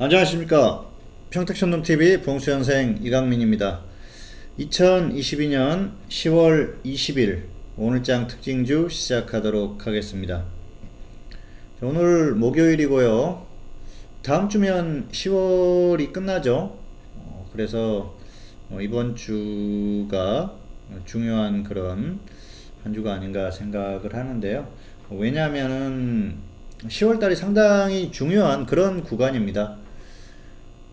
안녕하십니까. 평택촌놈TV 봉수현생 이강민입니다. 2022년 10월 20일 오늘장 특징주 시작하도록 하겠습니다. 오늘 목요일이고요. 다음 주면 10월이 끝나죠. 그래서 이번 주가 중요한 그런 한 주가 아닌가 생각을 하는데요. 왜냐하면은 10월달이 상당히 중요한 그런 구간입니다.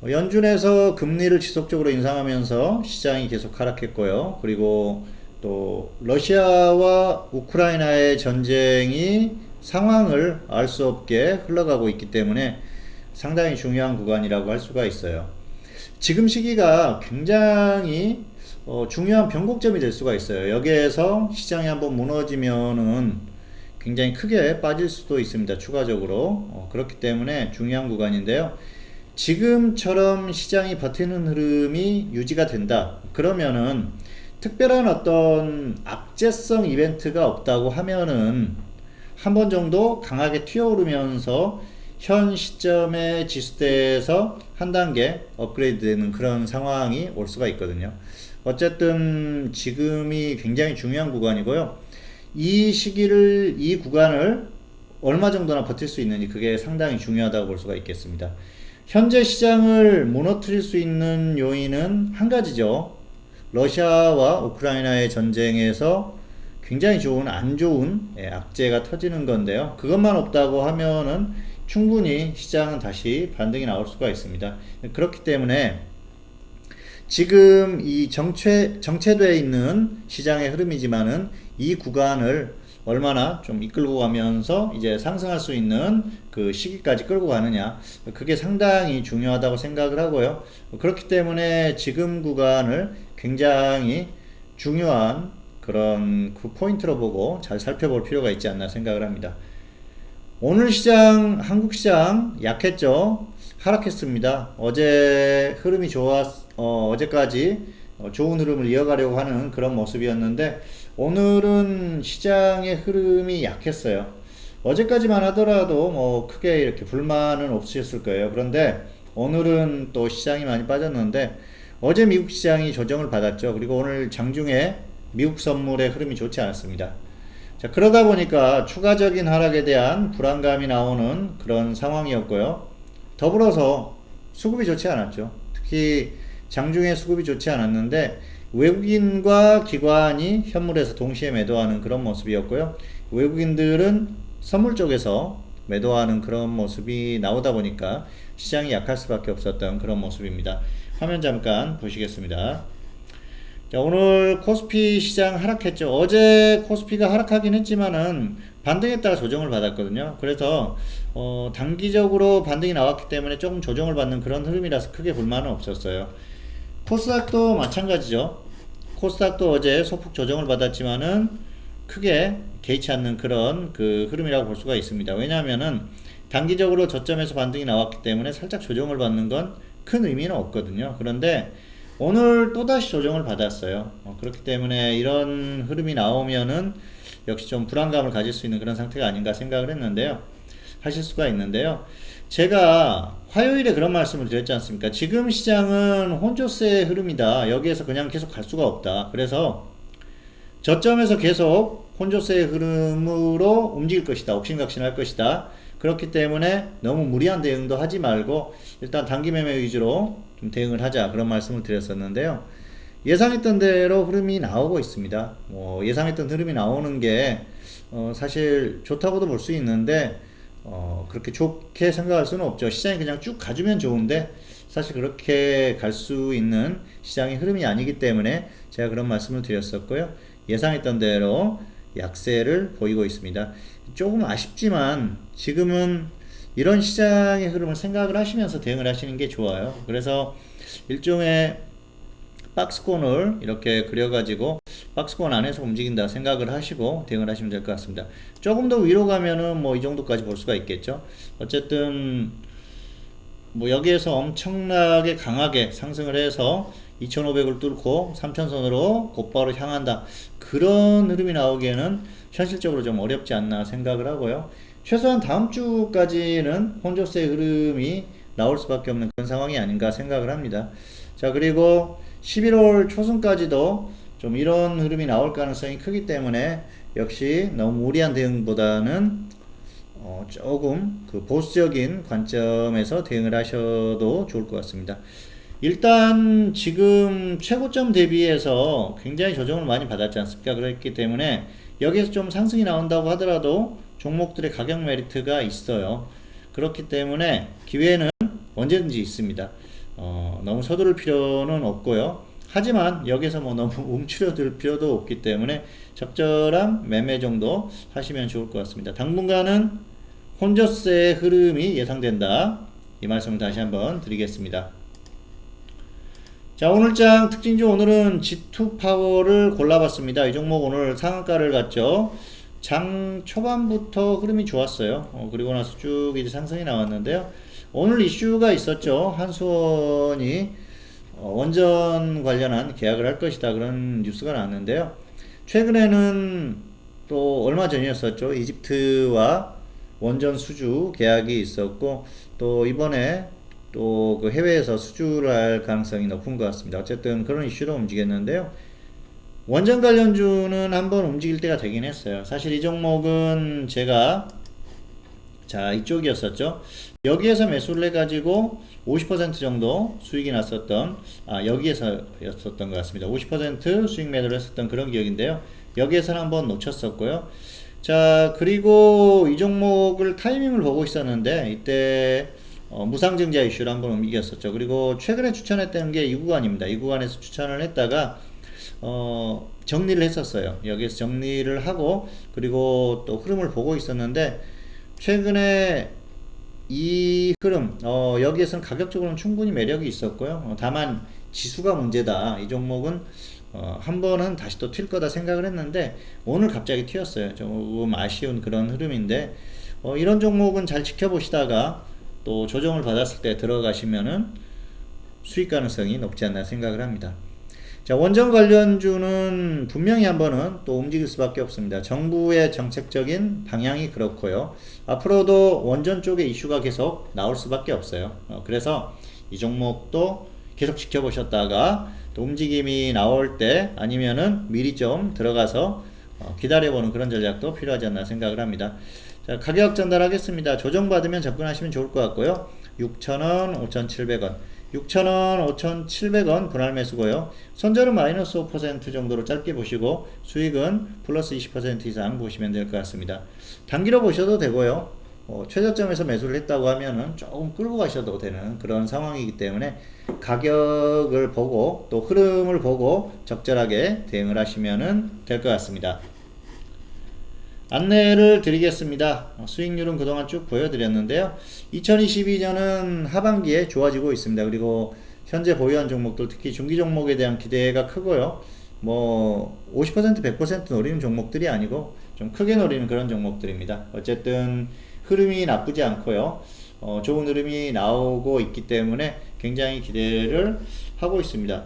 연준에서 금리를 지속적으로 인상하면서 시장이 계속 하락했고요. 그리고 또 러시아와 우크라이나의 전쟁이 상황을 알 수 없게 흘러가고 있기 때문에 상당히 중요한 구간이라고 할 수가 있어요. 지금 시기가 굉장히 중요한 변곡점이 될 수가 있어요. 여기에서 시장이 한번 무너지면은 굉장히 크게 빠질 수도 있습니다. 추가적으로. 그렇기 때문에 중요한 구간인데요. 지금처럼 시장이 버티는 흐름이 유지가 된다. 그러면은 특별한 어떤 악재성 이벤트가 없다고 하면은 한 번 정도 강하게 튀어오르면서 현 시점의 지수대에서 한 단계 업그레이드 되는 그런 상황이 올 수가 있거든요. 어쨌든 지금이 굉장히 중요한 구간이고요. 이 시기를, 이 구간을 얼마 정도나 버틸 수 있는지 그게 상당히 중요하다고 볼 수가 있겠습니다. 현재 시장을 무너뜨릴 수 있는 요인은 한 가지죠. 러시아와 우크라이나의 전쟁에서 굉장히 안 좋은 악재가 터지는 건데요. 그것만 없다고 하면은 충분히 시장은 다시 반등이 나올 수가 있습니다. 그렇기 때문에 지금 이 정체되어 있는 시장의 흐름이지만은 이 구간을 얼마나 좀 이끌고 가면서 이제 상승할 수 있는 그 시기까지 끌고 가느냐, 그게 상당히 중요하다고 생각을 하고요. 그렇기 때문에 지금 구간을 굉장히 중요한 그런 그 포인트로 보고 잘 살펴볼 필요가 있지 않나 생각을 합니다. 오늘 시장, 한국 시장 약했죠. 하락했습니다. 어제 흐름이 어제까지 좋은 흐름을 이어가려고 하는 그런 모습이었는데 오늘은 시장의 흐름이 약했어요. 어제까지만 하더라도 뭐 크게 이렇게 불만은 없으셨을 거예요. 그런데 오늘은 또 시장이 많이 빠졌는데 어제 미국 시장이 조정을 받았죠. 그리고 오늘 장중에 미국 선물의 흐름이 좋지 않았습니다. 자, 그러다 보니까 추가적인 하락에 대한 불안감이 나오는 그런 상황이었고요. 더불어서 수급이 좋지 않았죠. 특히 장중에 수급이 좋지 않았는데 외국인과 기관이 현물에서 동시에 매도하는 그런 모습이었고요. 외국인들은 선물 쪽에서 매도하는 그런 모습이 나오다 보니까 시장이 약할 수밖에 없었던 그런 모습입니다. 화면 잠깐 보시겠습니다. 자, 오늘 코스피 시장 하락했죠. 어제 코스피가 하락하긴 했지만은 반등했다가 조정을 받았거든요. 그래서 단기적으로 반등이 나왔기 때문에 조금 조정을 받는 그런 흐름이라서 크게 불만은 없었어요. 코스닥도 마찬가지죠. 코스닥도 어제 소폭 조정을 받았지만은 크게 개의치 않는 그런 그 흐름이라고 볼 수가 있습니다. 왜냐하면은 단기적으로 저점에서 반등이 나왔기 때문에 살짝 조정을 받는 건 큰 의미는 없거든요. 그런데 오늘 또다시 조정을 받았어요. 그렇기 때문에 이런 흐름이 나오면은 역시 좀 불안감을 가질 수 있는 그런 상태가 아닌가 생각을 했는데요. 하실 수가 있는데요. 제가 화요일에 그런 말씀을 드렸지 않습니까? 지금 시장은 혼조세의 흐름이다. 여기에서 그냥 계속 갈 수가 없다. 그래서 저점에서 계속 혼조세의 흐름으로 움직일 것이다. 옥신각신할 것이다. 그렇기 때문에 너무 무리한 대응도 하지 말고 일단 단기 매매 위주로 좀 대응을 하자. 그런 말씀을 드렸었는데요. 예상했던 대로 흐름이 나오고 있습니다. 예상했던 흐름이 나오는 게 사실 좋다고도 볼 수 있는데 그렇게 좋게 생각할 수는 없죠. 시장이 그냥 쭉 가주면 좋은데 사실 그렇게 갈 수 있는 시장의 흐름이 아니기 때문에 제가 그런 말씀을 드렸었고요. 예상했던 대로 약세를 보이고 있습니다. 조금 아쉽지만 지금은 이런 시장의 흐름을 생각을 하시면서 대응을 하시는 게 좋아요. 그래서 일종의 박스권을 이렇게 그려가지고 박스권 안에서 움직인다 생각을 하시고 대응을 하시면 될 것 같습니다. 조금 더 위로 가면은 뭐 이 정도까지 볼 수가 있겠죠. 어쨌든 뭐 여기에서 엄청나게 강하게 상승을 해서 2500을 뚫고 3000선으로 곧바로 향한다. 그런 흐름이 나오기에는 현실적으로 좀 어렵지 않나 생각을 하고요. 최소한 다음 주까지는 혼조세 흐름이 나올 수밖에 없는 그런 상황이 아닌가 생각을 합니다. 자, 그리고 11월 초순까지도 좀 이런 흐름이 나올 가능성이 크기 때문에 역시 너무 무리한 대응보다는 조금 그 보수적인 관점에서 대응을 하셔도 좋을 것 같습니다. 일단 지금 최고점 대비해서 굉장히 조정을 많이 받았지 않습니까? 그렇기 때문에 여기에서 좀 상승이 나온다고 하더라도 종목들의 가격 메리트가 있어요. 그렇기 때문에 기회는 언제든지 있습니다. 너무 서두를 필요는 없고요. 하지만 여기서 뭐 너무 움츠려들 필요도 없기 때문에 적절한 매매 정도 하시면 좋을 것 같습니다. 당분간은 혼저세의 흐름이 예상된다. 이 말씀을 다시 한번 드리겠습니다. 자, 오늘장 특징주 오늘은 G2 파워를 골라봤습니다. 이 종목 오늘 상한가를 갔죠. 장 초반부터 흐름이 좋았어요. 그리고 나서 쭉 이제 상승이 나왔는데요. 오늘 이슈가 있었죠. 한수원이 원전 관련한 계약을 할 것이다, 그런 뉴스가 나왔는데요. 최근에는 또 얼마 전이었었죠. 이집트와 원전 수주 계약이 있었고, 또 이번에 또 그 해외에서 수주를 할 가능성이 높은 것 같습니다. 어쨌든 그런 이슈로 움직였는데요. 원전 관련주는 한번 움직일 때가 되긴 했어요. 사실 이 종목은 제가 자 이쪽이었었죠. 여기에서 매수를 해가지고 50% 정도 수익이 났었던, 여기에서였었던 것 같습니다. 50% 수익 매도를 했었던 그런 기억인데요. 여기에서는 한번 놓쳤었고요. 자, 그리고 이 종목을 타이밍을 보고 있었는데 이때 무상증자 이슈를 한번 움직였었죠. 그리고 최근에 추천했던 게 이 구간입니다. 이 구간에서 추천을 했다가 정리를 했었어요. 여기서 정리를 하고 그리고 또 흐름을 보고 있었는데, 최근에 이 흐름 여기에서는 가격적으로는 충분히 매력이 있었고요. 다만 지수가 문제다. 이 종목은 한 번은 다시 또 튈 거다 생각을 했는데 오늘 갑자기 튀었어요. 조금 아쉬운 그런 흐름인데, 이런 종목은 잘 지켜보시다가 또 조정을 받았을 때 들어가시면은 수익 가능성이 높지 않나 생각을 합니다. 자, 원전 관련주는 분명히 한 번은 또 움직일 수밖에 없습니다. 정부의 정책적인 방향이 그렇고요. 앞으로도 원전 쪽에 이슈가 계속 나올 수밖에 없어요. 그래서 이 종목도 계속 지켜보셨다가 또 움직임이 나올 때 아니면은 미리 좀 들어가서 기다려보는 그런 전략도 필요하지 않나 생각을 합니다. 자, 가격 전달하겠습니다. 조정받으면 접근하시면 좋을 것 같고요. 6,000원, 5,700원. 6,000원, 5,700원 분할 매수고요. 손절은 마이너스 5% 정도로 짧게 보시고 수익은 플러스 20% 이상 보시면 될 것 같습니다. 단기로 보셔도 되고요. 최저점에서 매수를 했다고 하면은 조금 끌고 가셔도 되는 그런 상황이기 때문에 가격을 보고 또 흐름을 보고 적절하게 대응을 하시면 될 것 같습니다. 안내를 드리겠습니다. 수익률은 그동안 쭉 보여드렸는데요. 2022년은 하반기에 좋아지고 있습니다. 그리고 현재 보유한 종목들, 특히 중기 종목에 대한 기대가 크고요. 뭐 50% 100% 노리는 종목들이 아니고 좀 크게 노리는 그런 종목들입니다. 어쨌든 흐름이 나쁘지 않고요. 좋은 흐름이 나오고 있기 때문에 굉장히 기대를 하고 있습니다.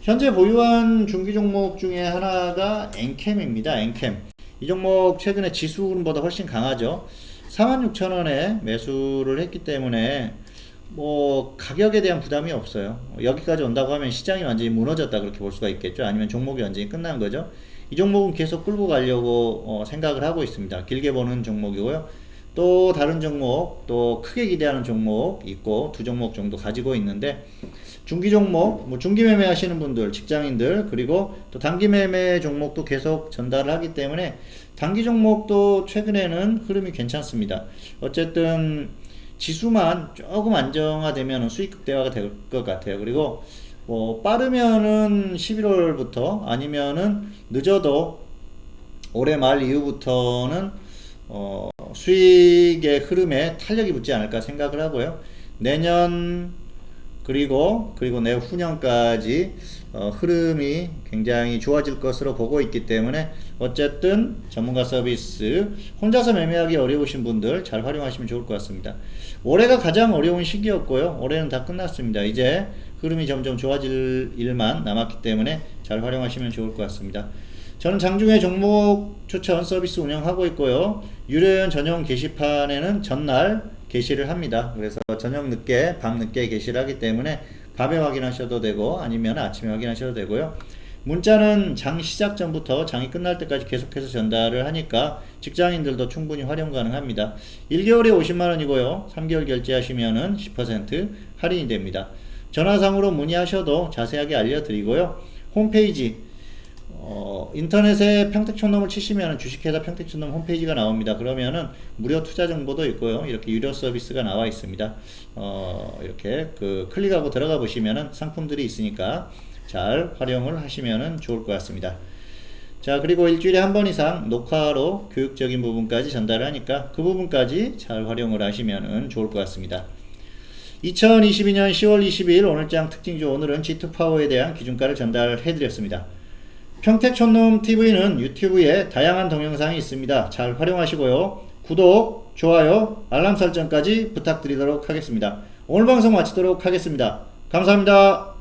현재 보유한 중기 종목 중에 하나가 엔캠입니다. 엔캠. 이 종목 최근에 지수 흐름보다 훨씬 강하죠. 46,000원에 매수를 했기 때문에 뭐 가격에 대한 부담이 없어요. 여기까지 온다고 하면 시장이 완전히 무너졌다 그렇게 볼 수가 있겠죠. 아니면 종목이 완전히 끝난 거죠. 이 종목은 계속 끌고 가려고 생각을 하고 있습니다. 길게 보는 종목이고요. 또 다른 종목, 또 크게 기대하는 종목 있고 두 종목 정도 가지고 있는데, 중기 종목, 뭐 중기 매매 하시는 분들, 직장인들, 그리고 또 단기 매매 종목도 계속 전달을 하기 때문에 단기 종목도 최근에는 흐름이 괜찮습니다. 어쨌든 지수만 조금 안정화되면 수익 극대화가 될 것 같아요. 그리고 뭐 빠르면은 11월부터 아니면은 늦어도 올해 말 이후부터는 수익의 흐름에 탄력이 붙지 않을까 생각을 하고요. 내년 그리고 내후년까지 흐름이 굉장히 좋아질 것으로 보고 있기 때문에 어쨌든 전문가 서비스 혼자서 매매하기 어려우신 분들 잘 활용하시면 좋을 것 같습니다. 올해가 가장 어려운 시기였고요. 올해는 다 끝났습니다. 이제 흐름이 점점 좋아질 일만 남았기 때문에 잘 활용하시면 좋을 것 같습니다. 저는 장중에 종목 추천 서비스 운영하고 있고요. 유료회원 전용 게시판에는 전날 게시를 합니다. 그래서 저녁 늦게, 밤 늦게 게시를 하기 때문에 밤에 확인하셔도 되고 아니면 아침에 확인하셔도 되고요. 문자는 장 시작 전부터 장이 끝날 때까지 계속해서 전달을 하니까 직장인들도 충분히 활용 가능합니다. 1개월에 50만원이고요. 3개월 결제하시면은 10% 할인이 됩니다. 전화상으로 문의하셔도 자세하게 알려드리고요. 홈페이지 인터넷에 평택촌놈을 치시면 주식회사 평택촌놈 홈페이지가 나옵니다. 그러면은 무료 투자 정보도 있고요. 이렇게 유료 서비스가 나와 있습니다. 이렇게 클릭하고 들어가 보시면은 상품들이 있으니까 잘 활용을 하시면은 좋을 것 같습니다. 자, 그리고 일주일에 한 번 이상 녹화로 교육적인 부분까지 전달을 하니까 그 부분까지 잘 활용을 하시면은 좋을 것 같습니다. 2022년 10월 20일 오늘장 특징주, 오늘은 G2파워에 대한 기준가를 전달해 드렸습니다. 평택촌놈 TV는 유튜브에 다양한 동영상이 있습니다. 잘 활용하시고요. 구독, 좋아요, 알람 설정까지 부탁드리도록 하겠습니다. 오늘 방송 마치도록 하겠습니다. 감사합니다.